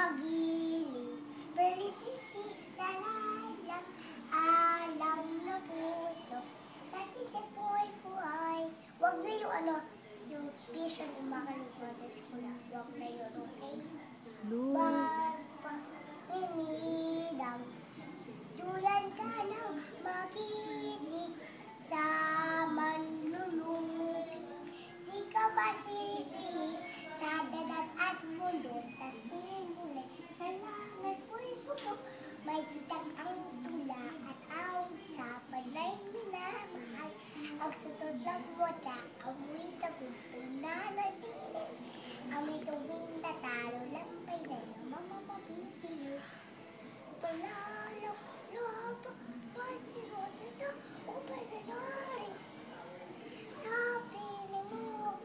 pag-ibig, perlisisi, lalalang, alam na puso, sa titik buhay-buhay. Wag na yung vision ng mga Mothers ko na. Wag na yun, okay? Pagpahinidang, tulan ka ng makinig sa manlulunod. Di ka masisi sa dagat at mundo, sa simula, sa langit mo'y buto. May kitang ang tula at awit sa panay minamahal. Ang sutod ng wata, amoy tagumpay na nalilin. Amoy tuwing tatalo, lampay na yung mga mabibili. Palalo, lobo, pati mo sa ito, upay na nari. Sa piling mo,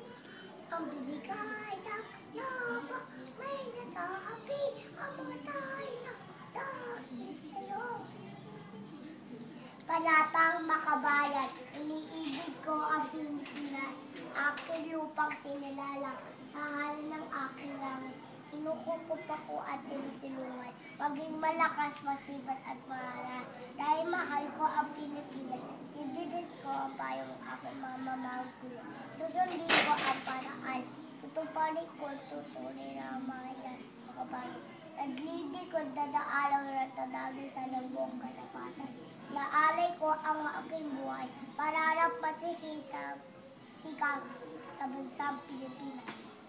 ang binigay ng lobo, may nataapi, amatay na dahil sa'yo. Panatang makabayan, iniibig ko ang Pilipinas, aking lupang sinilalang, mahal ng aking langit. Inukukup ako at tinutulungan, maging malakas, masibat at maharal. Dahil mahal ko ang Pilipinas, dididit ko ang payong aking mga mamagulong. Susundin ko ang paraan, tutuparin ko, tutuloy na ang mga yan, makabayan. Naglibig ko dadaalaw na tadali sa lubong katapatan. Naalay ko ang aking buhay para napasihin sa sigang sa bansang Pilipinas.